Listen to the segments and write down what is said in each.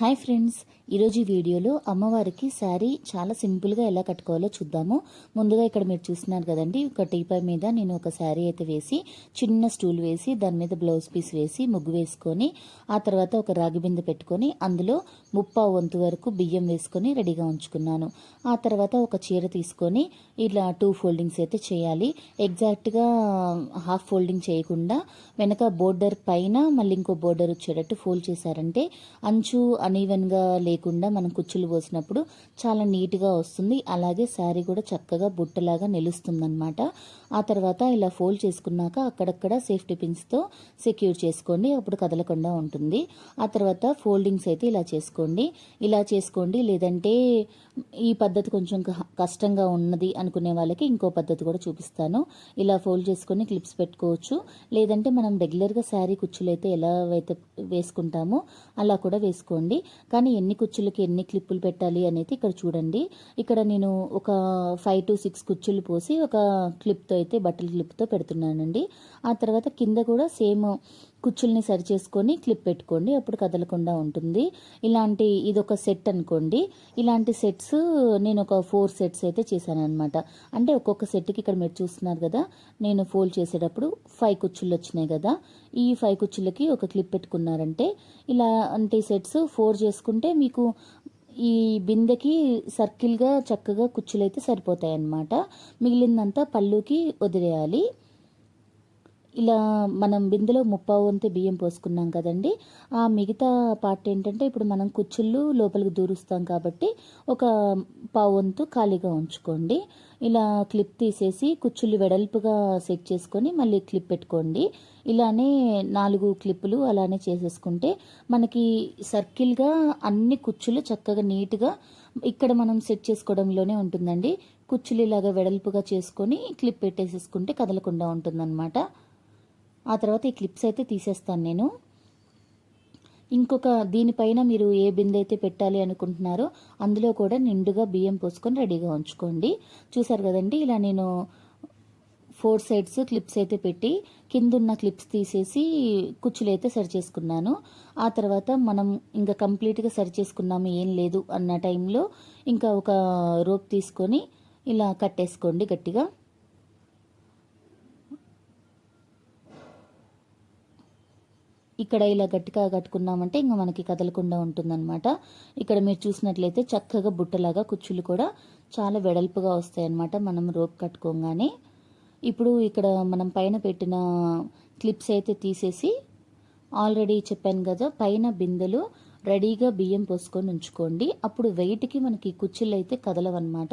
Hi friends, ఈరోజు ఈ వీడియోలో అమ్మవారికి శారీ చాలా సింపుల్గా ఎలా కట్టుకోవాలో చూద్దాము. ముందుగా ఇక్కడ మీరు చూస్తున్నారు కదండి, ఒక టీపాయ్ మీద నేను ఒక శారీ అయితే వేసి చిన్న స్టూల్ వేసి దాని మీద బ్లౌజ్ పీస్ వేసి ముగ్గు వేసుకొని ఆ తర్వాత ఒక రాగి బిందె పెట్టుకొని అందులో 3/4 వంతు వరకు బియ్యం వేసుకొని రెడీగా ఉంచుకున్నాను. ఆ తర్వాత ఒక చీర తీసుకొని ఇలా 2 ఫోల్డింగ్స్ అయితే చేయాలి. ఎగ్జాక్ట్గా హాఫ్ ఫోల్డింగ్ చేయకుండా వెనక బోర్డర్ పైన మళ్ళీ ఇంకో బోర్డర్ వచ్చేటట్టు ఫోల్డ్ చేశారంటే అంచు అనీవెన్గా లేకుండా మనం కుచ్చులు పోసినప్పుడు చాలా నీట్గా వస్తుంది. అలాగే శారీ కూడా చక్కగా బుట్టలాగా నిలుస్తుంది అనమాట. ఆ తర్వాత ఇలా ఫోల్డ్ చేసుకున్నాక అక్కడక్కడ సేఫ్టీ పిన్స్తో సెక్యూర్ చేసుకోండి, అప్పుడు కదలకుండా ఉంటుంది. ఆ తర్వాత ఫోల్డింగ్స్ అయితే ఇలా చేసుకోండి. లేదంటే ఈ పద్ధతి కొంచెం కష్టంగా ఉన్నది అనుకునే వాళ్ళకి ఇంకో పద్ధతి కూడా చూపిస్తాను. ఇలా ఫోల్డ్ చేసుకొని క్లిప్స్ పెట్టుకోవచ్చు, లేదంటే మనం రెగ్యులర్గా శారీ కుచ్చులు అయితే ఎలా అయితే వేసుకుంటామో అలా కూడా వేసుకోండి. కానీ ఎన్ని కుచ్చులకి ఎన్ని క్లిప్పులు పెట్టాలి అనేది ఇక్కడ చూడండి. ఇక్కడ నేను ఒక 5 to 6 కుచ్చులు పోసి ఒక క్లిప్తో అయితే బట్టల క్లిప్తో పెడుతున్నానండి. ఆ తర్వాత కింద కూడా సేమ్ కుచ్చుల్ని సరి చేసుకొని క్లిప్ పెట్టుకోండి, అప్పుడు కదలకుండా ఉంటుంది. ఇదొక సెట్ అనుకోండి. ఇలాంటి సెట్స్ నేను ఒక 4 సెట్స్ అయితే చేశాను అనమాట. అంటే ఒక్కొక్క సెట్కి ఇక్కడ మీరు చూస్తున్నారు కదా, నేను ఫోల్డ్ చేసేటప్పుడు 5 కుచ్చులు వచ్చినాయి కదా, ఈ 5 కుచ్చులకి ఒక క్లిప్ పెట్టుకున్నారంటే ఇలాంటి సెట్స్ 4 చేసుకుంటే మీకు ఈ బిందెకి సర్కిల్గా చక్కగా కుచ్చులు అయితే సరిపోతాయి అన్నమాట. మిగిలిందంతా పళ్ళుకి వదిలేయాలి. ఇలా మనం బిందెలో 3/4 వంతు బియ్యం పోసుకున్నాం కదండి, ఆ మిగతా పార్ట్ ఏంటంటే ఇప్పుడు మనం కుచ్చుళ్ళు లోపలికి దూరుస్తాం కాబట్టి ఒక 1/4 వంతు ఖాళీగా ఉంచుకోండి. ఇలా క్లిప్ తీసేసి కుచ్చుళ్ళు వెడల్పుగా సెట్ చేసుకొని మళ్ళీ క్లిప్ పెట్టుకోండి. ఇలానే 4 క్లిప్పులు అలానే చేసేసుకుంటే మనకి సర్కిల్గా అన్ని కుచ్చులు చక్కగా నీట్గా ఇక్కడ మనం సెట్ చేసుకోవడంలోనే ఉంటుందండి. కుచ్చులు ఇలాగా వెడల్పుగా చేసుకొని క్లిప్ పెట్టేసేసుకుంటే కదలకుండా ఉంటుందన్నమాట. ఆ తర్వాత ఈ క్లిప్స్ అయితే తీసేస్తాను నేను. ఇంకొక దీనిపైన మీరు ఏ బిందె అయితే పెట్టాలి అనుకుంటున్నారో అందులో కూడా నిండుగా బియ్యం పోసుకొని రెడీగా ఉంచుకోండి. చూసారు కదండి, ఇలా నేను 4 సైడ్స్ క్లిప్స్ అయితే పెట్టి కిందున్న క్లిప్స్ తీసేసి కుచ్చులు అయితే సరి చేసుకున్నాను. ఆ తర్వాత మనం ఇంకా కంప్లీట్గా సరి చేసుకున్నాము ఏం లేదు అన్న టైంలో ఇంకా ఒక రోప్ తీసుకొని ఇలా కట్టేసుకోండి గట్టిగా. ఇక్కడ ఇలా గట్టిగా కట్టుకున్నామంటే ఇంకా మనకి కదలకుండా ఉంటుందన్నమాట. ఇక్కడ మీరు చూసినట్లయితే చక్కగా బుట్టలాగా కుచ్చులు కూడా చాలా వెడల్పుగా వస్తాయన్నమాట మనం రోప్ కట్టుకోగానే. ఇప్పుడు ఇక్కడ మనం పైన పెట్టిన క్లిప్స్ అయితే తీసేసి ఆల్రెడీ చెప్పాను కదా, పైన బిందెలు రెడీగా బియ్యం పోసుకొని ఉంచుకోండి. అప్పుడు వెయిట్కి మనకి కుచ్చులు అయితే కదలవన్నమాట.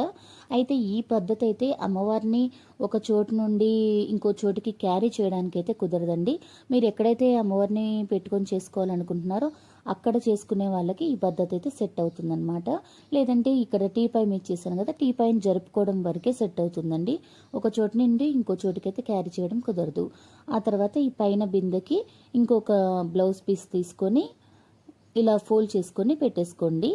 అయితే ఈ పద్ధతి అయితే అమ్మవారిని ఒక చోటు నుండి ఇంకో చోటుకి క్యారీ చేయడానికి అయితే కుదరదండి. మీరు ఎక్కడైతే అమ్మవారిని పెట్టుకొని చేసుకోవాలనుకుంటున్నారో అక్కడ చేసుకునే వాళ్ళకి ఈ పద్ధతి అయితే సెట్ అవుతుందన్నమాట. లేదంటే ఇక్కడ టీపాయ్ మీద చేశాను కదా, టీపాయ్ని జరుపుకోవడం వరకే సెట్ అవుతుందండి. ఒక చోటు నుండి ఇంకో చోటుకి అయితే క్యారీ చేయడం కుదరదు. ఆ తర్వాత ఈ పైన బిందెకి ఇంకొక బ్లౌజ్ పీస్ తీసుకొని ఇలా ఫోల్డ్ చేసుకొని పెట్టేసుకోండి.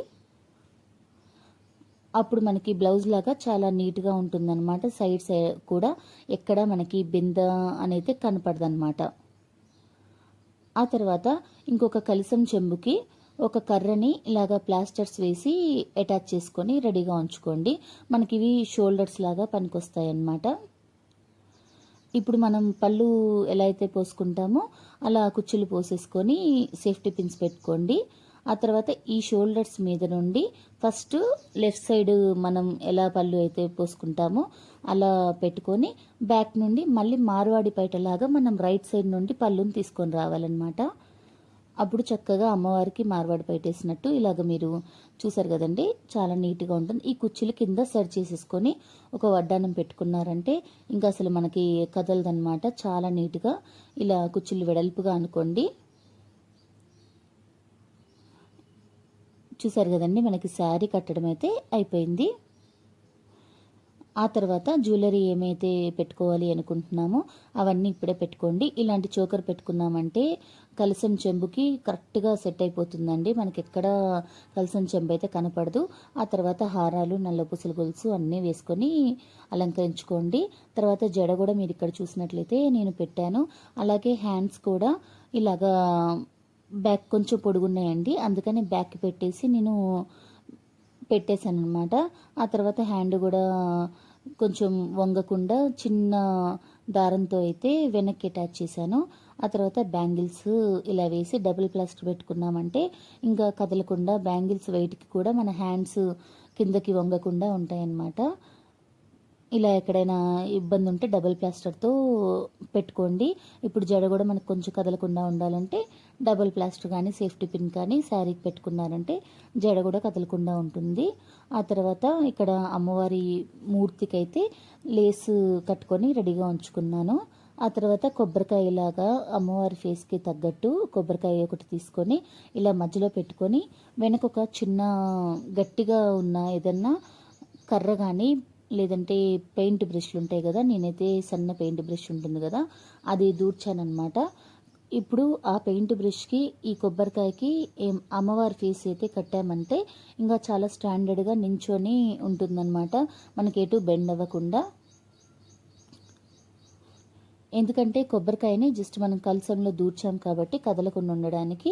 అప్పుడు మనకి బ్లౌజ్ లాగా చాలా నీట్గా ఉంటుందన్నమాట. సైడ్స్ కూడా ఎక్కడ మనకి బింద అనేది కనపడదన్నమాట. ఆ తర్వాత ఇంకొక కలసం చెంబుకి ఒక కర్రని ఇలాగా ప్లాస్టర్స్ వేసి అటాచ్ చేసుకొని రెడీగా ఉంచుకోండి. మనకి ఇవి షోల్డర్స్ లాగా పనికొస్తాయి అన్నమాట. ఇప్పుడు మనం పళ్ళు ఎలా అయితే పోసుకుంటామో అలా కుచ్చులు పోసేసుకొని సేఫ్టీ పిన్స్ పెట్టుకోండి. ఆ తర్వాత ఈ షోల్డర్స్ మీద నుండి ఫస్ట్ లెఫ్ట్ సైడ్ మనం ఎలా పళ్ళు అయితే పోసుకుంటామో అలా పెట్టుకొని బ్యాక్ నుండి మళ్ళీ మార్వాడి పైటలాగా మనం రైట్ సైడ్ నుండి పళ్ళుని తీసుకొని రావాలన్నమాట. అప్పుడు చక్కగా అమ్మవారికి మార్వాడి పైటేసినట్టు ఇలాగ మీరు చూసారు కదండి, చాలా నీట్గా ఉంటుంది. ఈ కుచ్చులు కింద సరి చేసేసుకొని ఒక వడ్డానం పెట్టుకున్నారంటే ఇంకా అసలు మనకి కదలదన్నమాట. చాలా నీట్గా ఇలా కుచ్చులు వెడల్పుగా అనుకోండి. చూసారు కదండి, మనకి శారీ కట్టడం అయితే అయిపోయింది. ఆ తర్వాత జ్యువెలరీ ఏమైతే పెట్టుకోవాలి అనుకుంటున్నామో అవన్నీ ఇప్పుడే పెట్టుకోండి. ఇలాంటి చోకర్ పెట్టుకున్నామంటే కలసం చెంబుకి కరెక్ట్గా సెట్ అయిపోతుందండి. మనకి ఎక్కడ కలసం చెంబు అయితే కనపడదు. ఆ తర్వాత హారాలు, నల్ల పూసల గొలుసు అన్నీ వేసుకొని అలంకరించుకోండి. తర్వాత జడ కూడా మీరు ఇక్కడ చూసినట్లయితే నేను పెట్టాను. అలాగే హ్యాండ్స్ కూడా ఇలాగా బ్యాక్ కొంచెం పొడుగున్నాయండి, అందుకని బ్యాక్ పెట్టేసి నేను పెట్టేశాను అనమాట. ఆ తర్వాత హ్యాండ్ కూడా కొంచెం వంగకుండా చిన్న దారంతో అయితే వెనక్కి అటాచ్ చేశాను. ఆ తర్వాత బ్యాంగిల్స్ ఇలా వేసి డబుల్ ప్లాస్టర్ పెట్టుకున్నామంటే ఇంకా కదలకుండా బ్యాంగిల్స్ వెయిట్కి కూడా మన హ్యాండ్స్ కిందకి వంగకుండా ఉంటాయన్నమాట. ఇలా ఎక్కడైనా ఇబ్బంది ఉంటే డబుల్ ప్లాస్టర్తో పెట్టుకోండి. ఇప్పుడు జడ కూడా మనకు కొంచెం కదలకుండా ఉండాలంటే డబుల్ ప్లాస్టర్ కానీ సేఫ్టీ పిన్ కానీ శారీకి పెట్టుకున్నారంటే జడ కూడా కదలకుండా ఉంటుంది. ఆ తర్వాత ఇక్కడ అమ్మవారి మూర్తికి అయితే లేసు కట్టుకొని రెడీగా ఉంచుకున్నాను. ఆ తర్వాత కొబ్బరికాయలాగా అమ్మవారి ఫేస్కి తగ్గట్టు కొబ్బరికాయ ఒకటి తీసుకొని ఇలా మధ్యలో పెట్టుకొని వెనక ఒక చిన్న గట్టిగా ఉన్న ఏదన్నా కర్ర కానీ లేదంటే పెయింట్ బ్రష్లు ఉంటాయి కదా, నేనైతే సన్న పెయింట్ బ్రష్ ఉంటుంది కదా అది దూర్చానమాట. ఇప్పుడు ఆ పెయింట్ బ్రష్కి ఈ కొబ్బరికాయకి అమ్మవారి ఫేస్ అయితే కట్టామంటే ఇంకా చాలా స్టాండర్డ్గా నించొని ఉంటుందన్నమాట, మనకి ఎటు బెండ్ అవ్వకుండా. ఎందుకంటే కొబ్బరికాయని జస్ట్ మనం కలసంలో దూర్చాం కాబట్టి కదలకుండా ఉండడానికి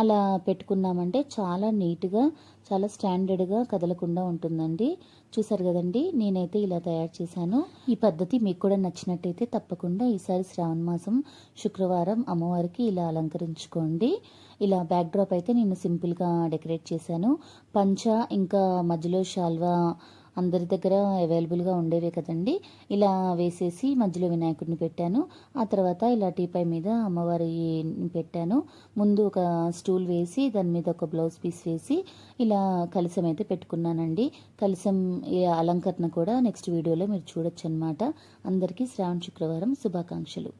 అలా పెట్టుకున్నామంటే చాలా నీట్గా చాలా స్టాండర్డ్గా కదలకుండా ఉంటుందండి. చూసారు కదండి, నేనైతే ఇలా తయారు చేశాను. ఈ పద్ధతి మీకు కూడా నచ్చినట్టయితే తప్పకుండా ఈసారి శ్రావణ మాసం శుక్రవారం అమ్మవారికి ఇలా అలంకరించుకోండి. ఇలా బ్యాక్ డ్రాప్ అయితే నేను సింపుల్గా డెకరేట్ చేశాను. పంచ ఇంకా మధ్యలో షాల్వా అందరి దగ్గర అవైలబుల్గా ఉండేవే కదండి, ఇలా వేసేసి మధ్యలో వినాయకుడిని పెట్టాను. ఆ తర్వాత ఇలా టీపై మీద అమ్మవారిని పెట్టాను. ముందు ఒక స్టూల్ వేసి దాని మీద ఒక బ్లౌజ్ పీస్ వేసి ఇలా కలశం అయితే పెట్టుకున్నానండి. కలశం అలంకరణ కూడా నెక్స్ట్ వీడియోలో మీరు చూడొచ్చు అనమాట. అందరికీ శ్రావణ శుక్రవారం శుభాకాంక్షలు.